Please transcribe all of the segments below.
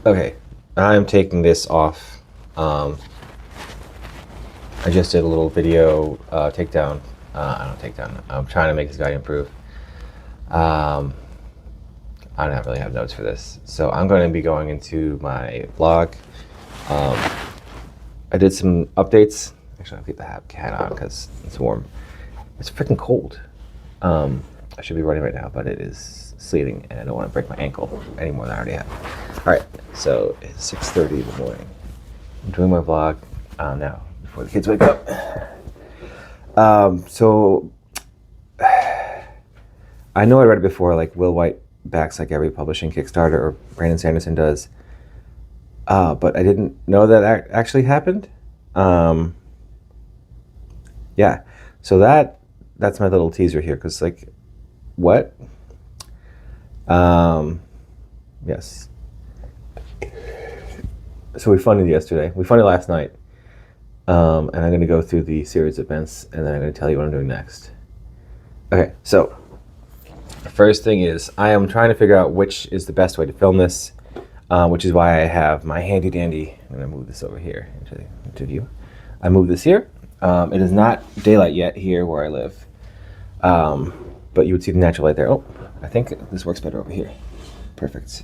Okay, I'm taking this off. I just did a little video takedown. I don't takedown. I'm trying to make this guy improve. I don't really have notes for this, so I'm going to be going into my blog. I did some updates. Actually, I'll keep the hat on because it's warm. It's freaking cold. I should be running right now, but it is sleeting, and I don't want to break my ankle any more than I already have. All right, so it's 6:30 in the morning. I'm doing my vlog now before the kids wake up. So I know I read it before, like Will White backs like every publishing Kickstarter, or Brandon Sanderson does. But I didn't know that actually happened. Yeah, so that's my little teaser here, because like, what? Yes. So we funded yesterday. We funded last night. And I'm going to go through the series of events, and then I'm going to tell you what I'm doing next. Okay, so the first thing is I am trying to figure out which is the best way to film this, which is why I have my handy dandy. I'm going to move this over here into view. I moved this here. It is not daylight yet here where I live, but you would see the natural light there. Oh, I think this works better over here. Perfect.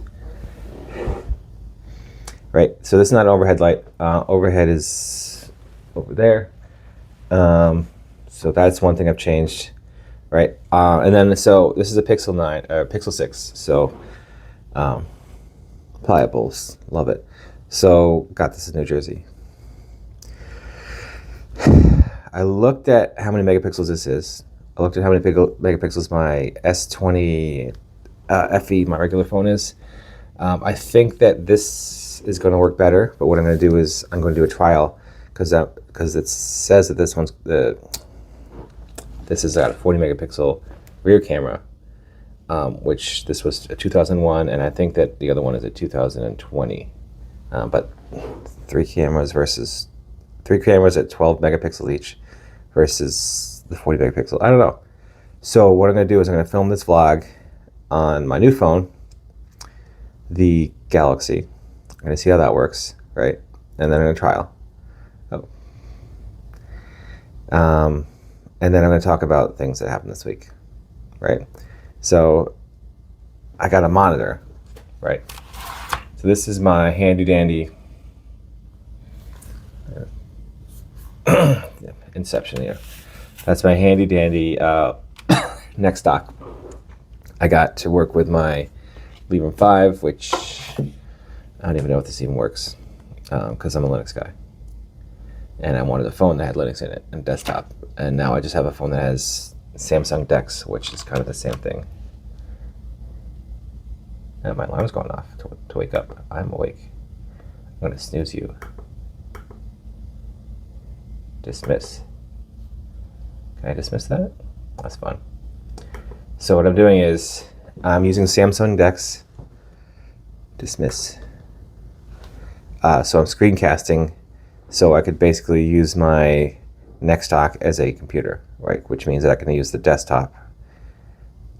Right, so this is not an overhead light. Overhead is over there. So that's one thing I've changed, right? And then, so this is a Pixel 9, or Pixel 6. So pliables, love it. So got this in New Jersey. I looked at how many megapixels this is. I looked at how many megapixels my S20 FE, my regular phone is. I think that this is going to work better, but what I'm going to do is I'm going to do a trial, because it says that this is a 40 megapixel rear camera, which this was a 2001, and I think that the other one is a 2020. But three cameras at 12 megapixels each versus the 40 megapixel. I don't know. So what I'm going to do is I'm going to film this vlog on my new phone, the Galaxy. I'm going to see how that works, right? And then I'm going to trial. And then I'm going to talk about things that happened this week, right? So I got a monitor, right? So this is my handy dandy Inception here. That's my handy dandy neck stock. I got to work with my Librem 5, which I don't even know if this even works, because I'm a Linux guy. And I wanted a phone that had Linux in it and desktop. And now I just have a phone that has Samsung DeX, which is kind of the same thing. And my alarm's going off to wake up. I'm awake. I'm going to snooze you. Dismiss. Can I dismiss that? That's fun. So what I'm doing is I'm using Samsung DeX. Dismiss. So I'm screencasting, so I could basically use my neck stock as a computer, right? Which means that I can use the desktop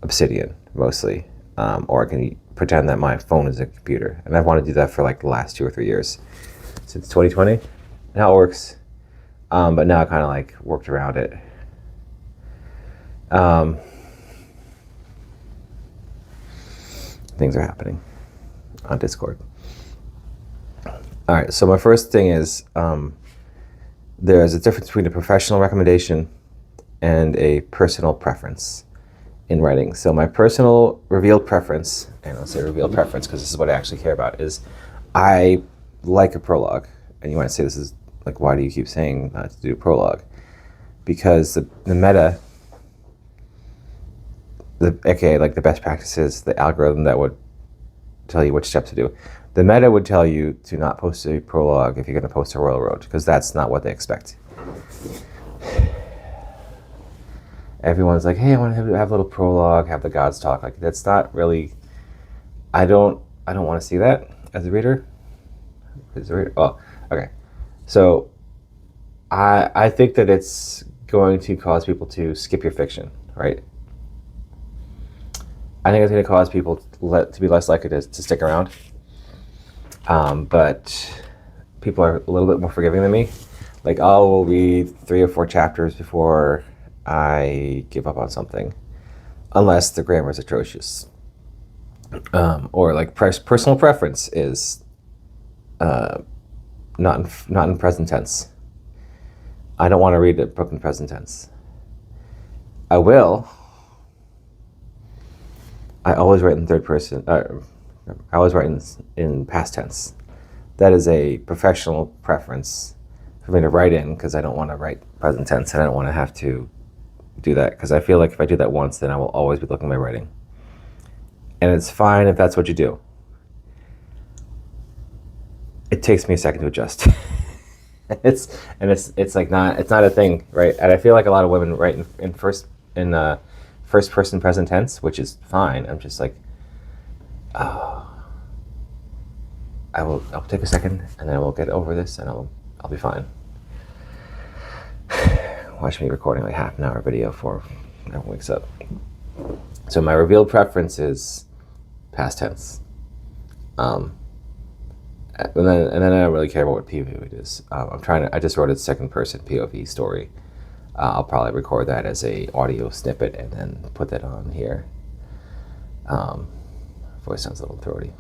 Obsidian mostly, or I can pretend that my phone is a computer. And I've wanted to do that for like the last 2 or 3 years, since 2020. Now it works, but now I kind of like worked around it. Things are happening on Discord. All right, so my first thing is there's a difference between a professional recommendation and a personal preference in writing. So my personal revealed preference, and I'll say revealed preference because this is what I actually care about, is I like a prologue. And you might say, this is like, why do you keep saying not to do a prologue? Because the meta, like the best practices, the algorithm that would tell you which steps to do. The meta would tell you to not post a prologue if you're going to post a Royal Road, because that's not what they expect. Everyone's like, hey, I want to have a little prologue, have the gods talk. Like, that's not really. I don't want to see that as a reader. Oh, okay. So I think that it's going to cause people to skip your fiction, right? I think it's going to cause people to be less likely to stick around. But people are a little bit more forgiving than me. Like, I'll read 3 or 4 chapters before I give up on something, unless the grammar is atrocious, or like personal preference is not in present tense. I don't want to read a book in present tense. I will. I always write in third person. I always write in past tense. That is a professional preference for me to write in, because I don't want to write present tense, and I don't want to have to do that, because I feel like if I do that once, then I will always be looking at my writing. And it's fine if that's what you do. It takes me a second to adjust. it's not a thing, right? And I feel like a lot of women write in first person present tense, which is fine. I'm just like, oh, I'll take a second, and then we'll get over this, and I'll be fine. Watch me recording like half an hour video before everyone wakes up. So my revealed preference is past tense. And then I don't really care about what POV it is. I just wrote a second person POV story. I'll probably record that as a audio snippet and then put that on here. Voice sounds a little throaty.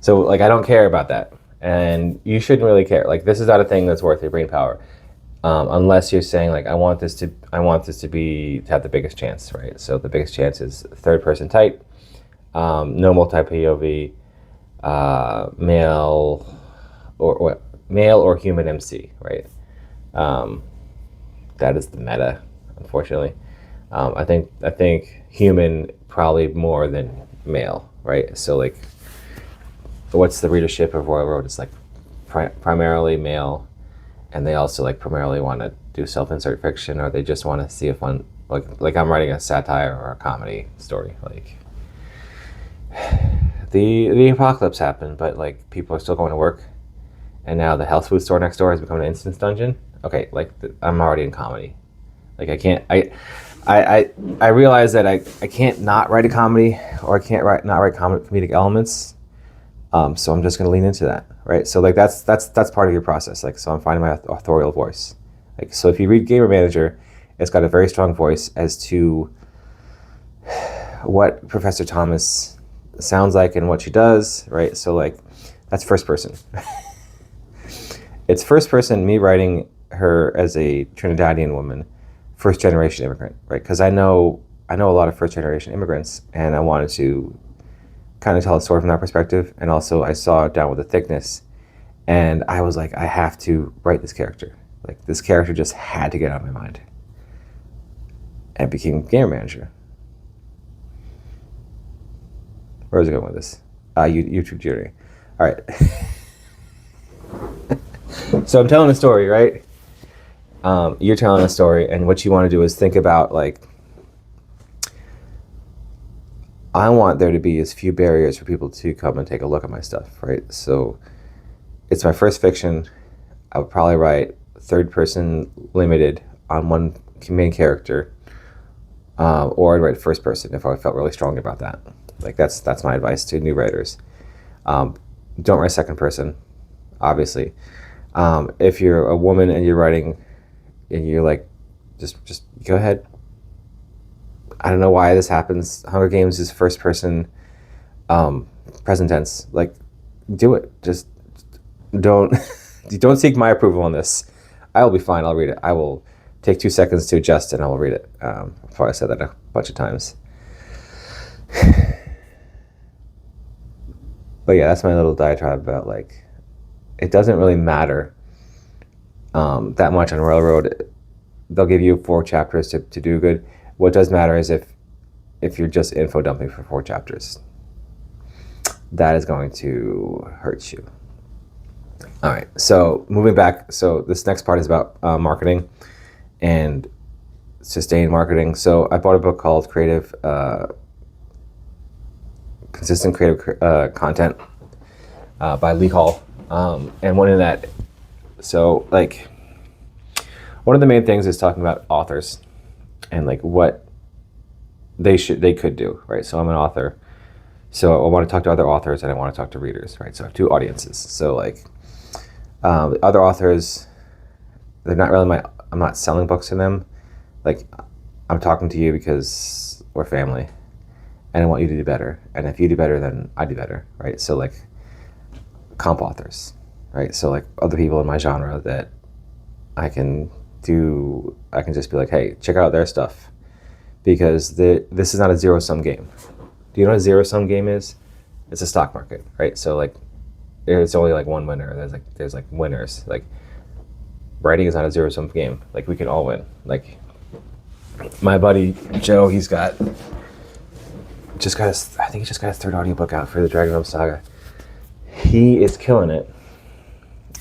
So like, I don't care about that, and you shouldn't really care. Like, this is not a thing that's worth your brain power, unless you're saying like, I want this to have the biggest chance, right? So the biggest chance is third person type, no multi POV, male or human MC, right? That is the meta, unfortunately. I think human probably more than male, right? So like, what's the readership of Royal Road? It's like primarily male, and they also like primarily want to do self-insert fiction, or they just want to see a fun, like I'm writing a satire or a comedy story. Like, the apocalypse happened, but like, people are still going to work, and now the health food store next door has become an instance dungeon. Okay, like, I'm already in comedy. Like, I can't. I realize that I can't not write a comedy, or I can't not write comedic elements. So I'm just going to lean into that, right? So like, that's part of your process. Like, so I'm finding my authorial voice. Like, so if you read Gamer Manager, it's got a very strong voice as to what Professor Thomas sounds like and what she does, right? So like, that's first person. It's first person, me writing her as a Trinidadian woman, first generation immigrant, right? Because I know a lot of first generation immigrants, and I wanted to kind of tell a story from that perspective. And also, I saw Down with the Thickness, and I was like, I have to write this character. Like, this character just had to get out of my mind. And became Gamer Manager. Where was I going with this? YouTube journey. All right. So I'm telling a story, right? You're telling a story, and what you want to do is think about, like, I want there to be as few barriers for people to come and take a look at my stuff, right? So it's my first fiction. I would probably write third person limited on one main character, or I'd write first person if I felt really strong about that. Like, that's my advice to new writers. Don't write second person, obviously. If you're a woman and you're writing, and you're like, just go ahead. I don't know why this happens. Hunger Games is first person, present tense. Like, do it. Just don't seek my approval on this. I will be fine. I'll read it. I will take 2 seconds to adjust, and I will read it. I've probably said that a bunch of times. But yeah, that's my little diatribe about, like, it doesn't really matter that much on Royal Road. They'll give you 4 chapters to do good. What does matter is if you're just info dumping for 4 chapters. That is going to hurt you. All right, so moving back. So this next part is about marketing and sustained marketing. So I bought a book called Consistent Creative Content by Lee Hall. And one of that, so like, one of the main things is talking about authors and like what they could do, right? So I'm an author. So I want to talk to other authors and I want to talk to readers, right? So I have two audiences. So like the other authors, they're not really I'm not selling books to them. Like I'm talking to you because we're family and I want you to do better. And if you do better, then I do better, right? So like comp authors, right? So like other people in my genre that I can just be like, hey, check out their stuff, because this is not a zero-sum game. Do you know what a zero-sum game is? It's a stock market, right? So like there's only like one winner. There's like winners. Like writing is not a zero-sum game. Like we can all win. Like my buddy Joe, I think he just got his third audiobook out for the Dragon Realm Saga. He is killing it.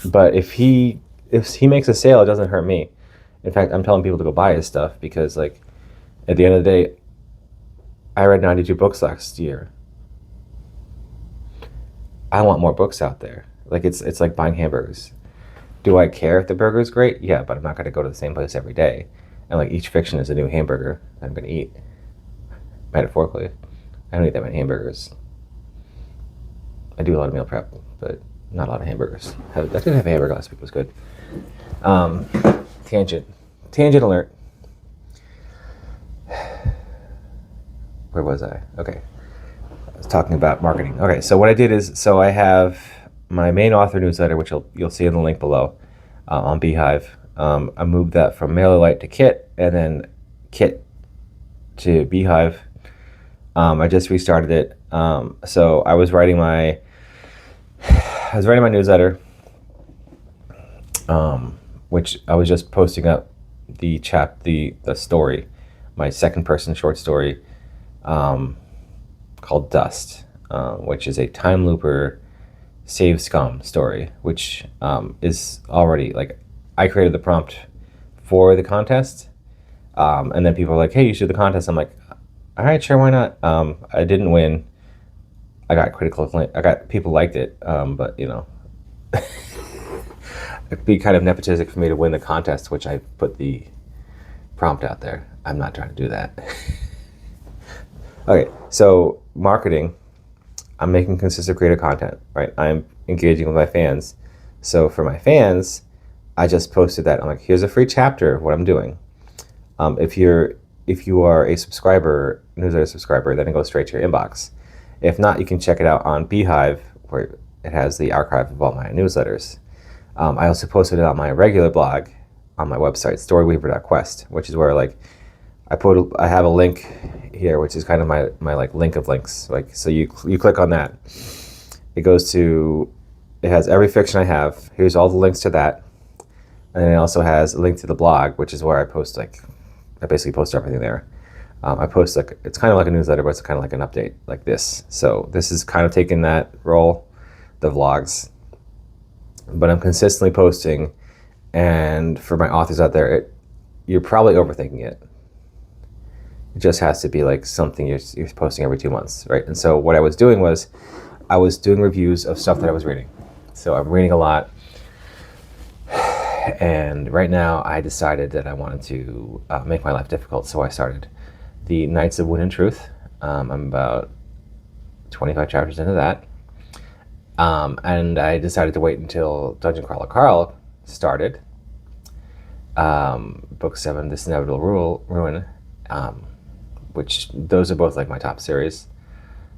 But if he makes a sale, it doesn't hurt me. In fact, I'm telling people to go buy his stuff, because like at the end of the day, I read 92 books last year. I want more books out there. Like it's like buying hamburgers. Do I care if the burger is great? Yeah, but I'm not going to go to the same place every day. And like each fiction is a new hamburger that I'm going to eat. Metaphorically, I don't eat that many hamburgers. I do a lot of meal prep, but not a lot of hamburgers. I did have a hamburger last week. It was good. Tangent alert. Where was I? Okay. I was talking about marketing. Okay, so what I did is, I have my main author newsletter, which you'll see in the link below, on Beehive. I moved that from MailerLite to Kit, and then Kit to Beehive. I just restarted it. So I was writing my newsletter, which I was just posting up the story, my second person short story, called Dust, which is a time looper save scum story, which is already, like, I created the prompt for the contest, and then people are like, hey, you should do the contest. I'm like, all right, sure, why not? I didn't win. I got people liked it, but you know, it'd be kind of nepotistic for me to win the contest, which I put the prompt out there. I'm not trying to do that. Okay, so marketing, I'm making consistent creative content, right? I'm engaging with my fans. So for my fans, I just posted that. I'm like, here's a free chapter of what I'm doing. If you are a subscriber, newsletter subscriber, then it goes straight to your inbox. If not, you can check it out on Beehive, where it has the archive of all my newsletters. I also posted it on my regular blog on my website, storyweaver.quest, which is where, like, I have a link here, which is kind of my like link of links. Like, so you click on that, it has every fiction I have. Here's all the links to that, and it also has a link to the blog, which is where I basically post everything there. I post, like, it's kind of like a newsletter, but it's kind of like an update like this. So this is kind of taking that role, the vlogs, but I'm consistently posting. And for my authors out there, you're probably overthinking it. It just has to be like something you're posting every 2 months, right? And so what I was doing was I was doing reviews of stuff that I was reading. So I'm reading a lot. And right now I decided that I wanted to make my life difficult. So I started the Knights of Wind and Truth. I'm about 25 chapters into that. And I decided to wait until Dungeon Crawler Carl started. Book 7, This Inevitable Ruin. Which those are both like my top series.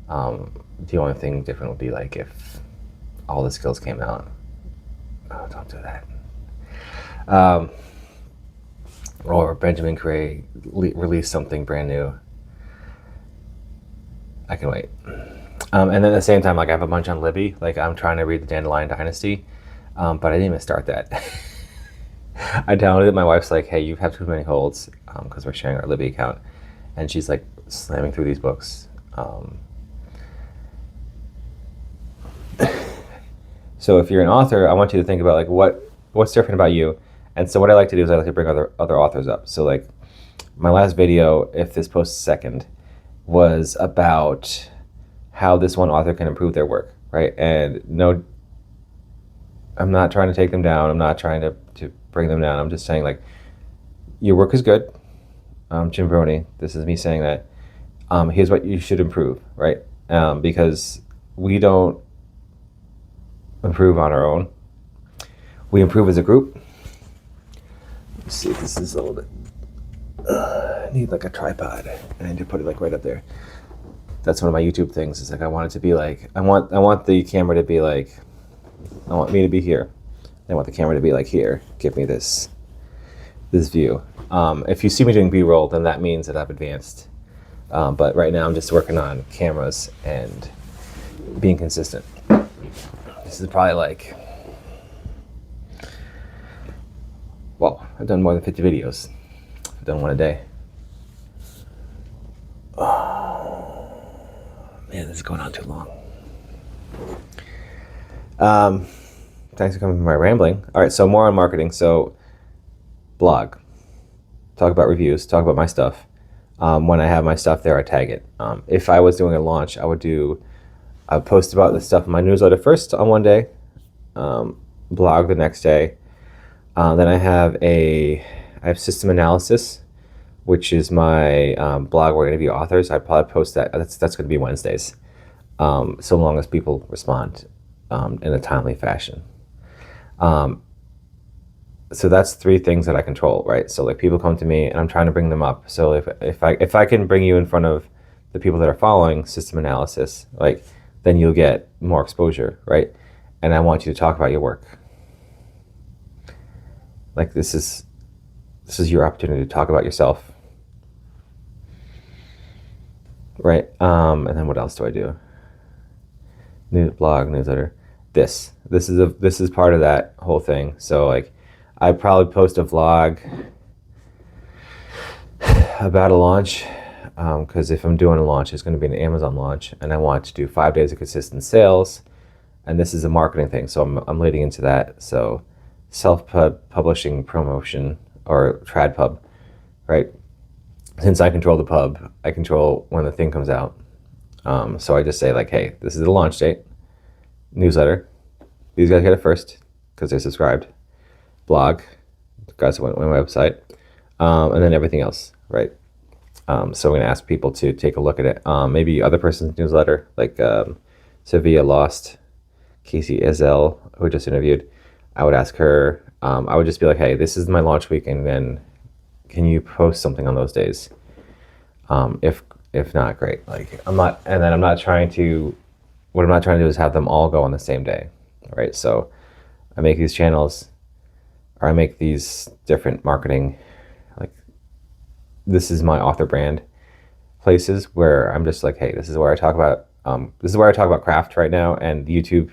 The only thing different would be like if all the skills came out. Oh, don't do that. Or Benjamin Gray released something brand new. I can wait. And then at the same time, like, I have a bunch on Libby. Like, I'm trying to read the Dandelion Dynasty, but I didn't even start that. I downloaded it. My wife's like, hey, you have too many holds, because we're sharing our Libby account. And she's like slamming through these books. So if you're an author, I want you to think about, like, what's different about you. And so what I like to do is I like to bring other authors up. So, like, my last video, if this posts second, was about how this one author can improve their work, right? And no, I'm not trying to take them down. I'm not trying to bring them down. I'm just saying, like, your work is good. Jim Brony, this is me saying that. Here's what you should improve, right? because we don't improve on our own. We improve as a group. Let's see if this is a little bit. I need like a tripod. I need to put it like right up there. That's one of my YouTube things. It's like I want it to be like I want the camera to be like I want me to be here. I want the camera to be like here. Give me this view. If you see me doing B-roll, then that means that I've advanced. But right now I'm just working on cameras and being consistent. This is probably like, well, I've done more than 50 videos. I've done one a day. Oh, man, this is going on too long. Thanks for coming for my rambling. All right, so more on marketing. So blog, talk about reviews, talk about my stuff. When I have my stuff there, I tag it. If I was doing a launch, I would post about the stuff in my newsletter first on one day, blog the next day. Then I have system analysis, which is my blog where I interview authors. I'd probably post that. That's going to be Wednesdays, so long as people respond in a timely fashion. So that's 3 things that I control, right? So like people come to me and I'm trying to bring them up. So if I can bring you in front of the people that are following system analysis, like then you'll get more exposure, right? And I want you to talk about your work. Like this is your opportunity to talk about yourself, right? And then what else do I do? Blog, newsletter. This is part of that whole thing. So like I probably post a vlog about a launch, because if I'm doing a launch, it's going to be an Amazon launch, and I want to do 5 days of consistent sales, and this is a marketing thing, so I'm leading into that. So self-publishing promotion, or trad pub, right? Since I control the pub, I control when the thing comes out. So I just say like, hey, this is the launch date, newsletter. These guys get it first because they're subscribed. Blog, guys went on my website, and then everything else, right? So I'm going to ask people to take a look at it. Maybe other person's newsletter, like Sevilla Lost, Casey Ezel, who I just interviewed. I would ask her. I would just be like, hey, this is my launch week, and then can you post something on those days? If not, great. Like I'm not trying to. What I'm not trying to do is have them all go on the same day, right? So I make these channels. Or I make these different marketing, like this is my author brand places where I'm just like, hey, this is where I talk about craft right now, and YouTube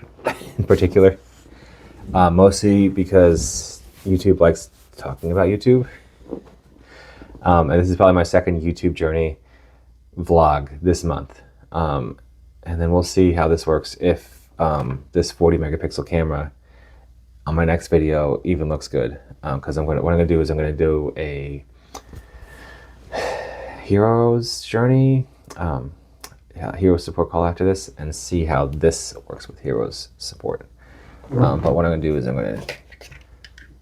in particular, mostly because YouTube likes talking about YouTube, and this is probably my second YouTube journey vlog this month, and then we'll see how this works if this 40 megapixel camera on my next video even looks good, because what I'm gonna do is I'm gonna do a hero's journey, hero support call after this, and see how this works with heroes support. But what I'm gonna do is I'm gonna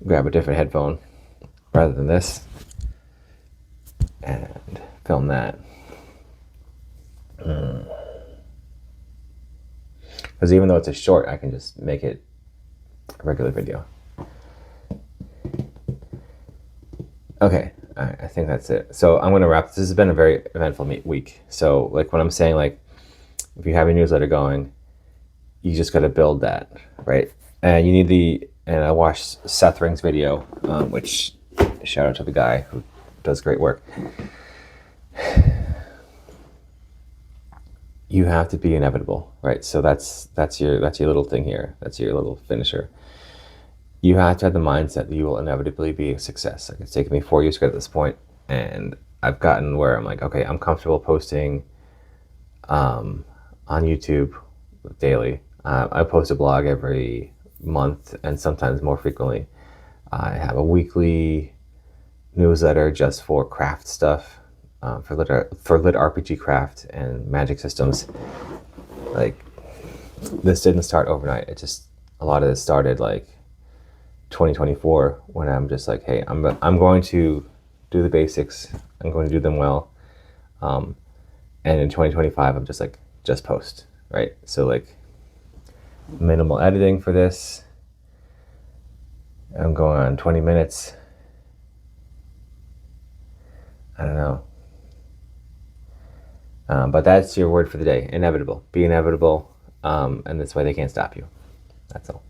grab a different headphone rather than this and film that. Because even though it's a short, I can just make it a regular video. Okay, I think that's it. So I'm going to wrap. This has been a very eventful week. So like when I'm saying, like, if you have a newsletter going, you just got to build that, right? And you need and I watched Seth Ring's video, which shout out to the guy who does great work. You have to be inevitable, right? So that's your little thing here. That's your little finisher. You have to have the mindset that you will inevitably be a success. Like it's taken me 4 years to get to this point, and I've gotten where I'm like, okay, I'm comfortable posting on YouTube daily. I post a blog every month and sometimes more frequently. I have a weekly newsletter just for craft stuff, for lit RPG craft and magic systems. Like this didn't start overnight. A lot of this started like 2024 when I'm just like, hey, I'm going to do the basics. I'm going to do them well. And in 2025, I'm just just post, right? So like minimal editing for this. I'm going on 20 minutes. I don't know. But that's your word for the day. Inevitable. Be inevitable. And that's why they can't stop you. That's all.